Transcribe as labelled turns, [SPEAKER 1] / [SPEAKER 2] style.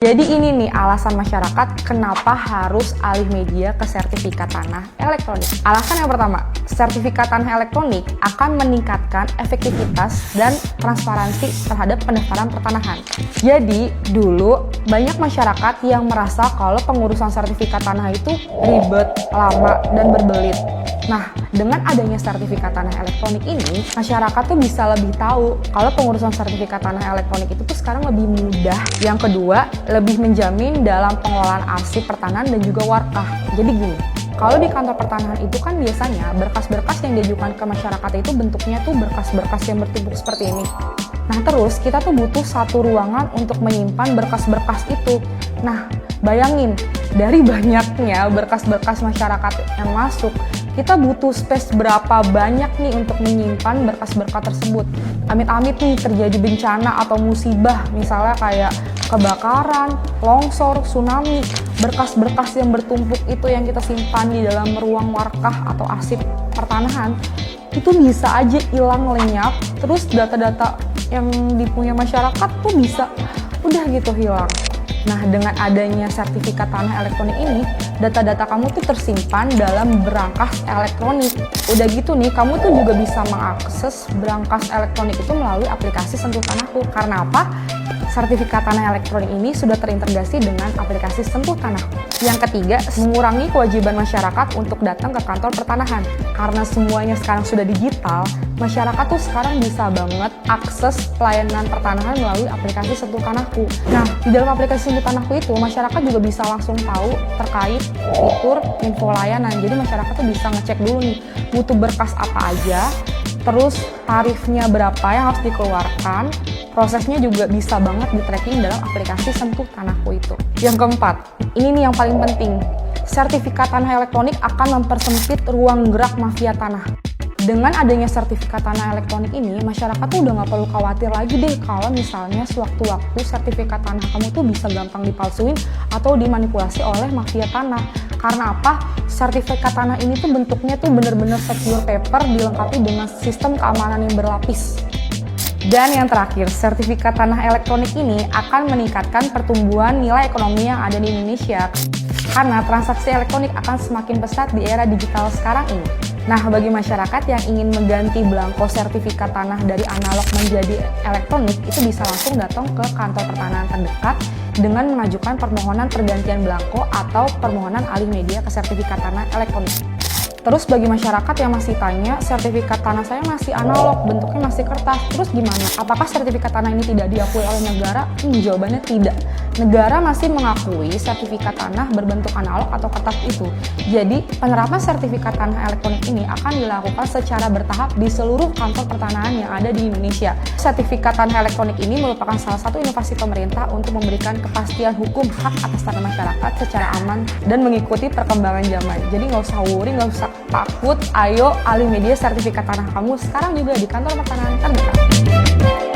[SPEAKER 1] Jadi ini nih alasan masyarakat kenapa harus alih media ke sertifikat tanah elektronik. Alasan yang pertama, sertifikat tanah elektronik akan meningkatkan efektivitas dan transparansi terhadap pendaftaran pertanahan. Jadi dulu banyak masyarakat yang merasa kalau pengurusan sertifikat tanah itu ribet, lama, dan berbelit. Nah, dengan adanya sertifikat tanah elektronik ini, masyarakat tuh bisa lebih tahu kalau pengurusan sertifikat tanah elektronik itu tuh sekarang lebih mudah. Yang kedua, lebih menjamin dalam pengelolaan arsip pertanahan dan juga warkah. Jadi gini, kalau di kantor pertanahan itu kan biasanya berkas-berkas yang diajukan ke masyarakat itu bentuknya tuh berkas-berkas yang bertumpuk seperti ini. Nah terus kita tuh butuh satu ruangan untuk menyimpan berkas-berkas itu. Nah bayangin, dari banyaknya berkas-berkas masyarakat yang masuk, kita butuh space berapa banyak nih untuk menyimpan berkas-berkas tersebut. Amit-amit nih terjadi bencana atau musibah, misalnya kayak kebakaran, longsor, tsunami, berkas-berkas yang bertumpuk itu yang kita simpan di dalam ruang warkah atau arsip pertanahan, itu bisa aja hilang lenyap, terus data-data yang dipunya masyarakat tuh bisa udah gitu hilang. Nah, dengan adanya sertifikat tanah elektronik ini, data-data kamu tuh tersimpan dalam berangkas elektronik. Udah gitu nih, kamu tuh juga bisa mengakses berangkas elektronik itu melalui aplikasi Sentuh Tanahku. Karena apa? Sertifikat tanah elektronik ini sudah terintegrasi dengan aplikasi Sentuh Tanahku. Yang ketiga, mengurangi kewajiban masyarakat untuk datang ke kantor pertanahan. Karena semuanya sekarang sudah digital, masyarakat tuh sekarang bisa banget akses pelayanan pertanahan melalui aplikasi Sentuh Tanahku. Nah, di dalam aplikasi Sentuh Tanahku itu, masyarakat juga bisa langsung tahu terkait fitur info layanan. Jadi masyarakat tuh bisa ngecek dulu nih, butuh berkas apa aja, terus tarifnya berapa yang harus dikeluarkan, prosesnya juga bisa banget di-tracking dalam aplikasi Sentuh Tanahku itu. Yang keempat, ini nih yang paling penting, sertifikat tanah elektronik akan mempersempit ruang gerak mafia tanah. Dengan adanya sertifikat tanah elektronik ini, masyarakat tuh udah nggak perlu khawatir lagi deh kalau misalnya sewaktu-waktu sertifikat tanah kamu tuh bisa gampang dipalsuin atau dimanipulasi oleh mafia tanah. Karena apa? Sertifikat tanah ini tuh bentuknya tuh bener-bener secure paper dilengkapi dengan sistem keamanan yang berlapis. Dan yang terakhir, sertifikat tanah elektronik ini akan meningkatkan pertumbuhan nilai ekonomi yang ada di Indonesia. Karena transaksi elektronik akan semakin pesat di era digital sekarang ini. Nah, bagi masyarakat yang ingin mengganti belangko sertifikat tanah dari analog menjadi elektronik, itu bisa langsung datang ke kantor pertanahan terdekat dengan mengajukan permohonan pergantian belangko atau permohonan alih media ke sertifikat tanah elektronik. Terus bagi masyarakat yang masih tanya, sertifikat tanah saya masih analog, bentuknya masih kertas, terus gimana? Apakah sertifikat tanah ini tidak diakui oleh negara? Jawabannya tidak. Negara masih mengakui sertifikat tanah berbentuk analog atau kertas itu. Jadi, penerapan sertifikat tanah elektronik ini akan dilakukan secara bertahap di seluruh kantor pertanahan yang ada di Indonesia. Sertifikat tanah elektronik ini merupakan salah satu inovasi pemerintah untuk memberikan kepastian hukum hak atas tanah masyarakat secara aman dan mengikuti perkembangan zaman. Jadi nggak usah worry, nggak usah takut, ayo alih media sertifikat tanah kamu sekarang juga di kantor pertanahan terdekat.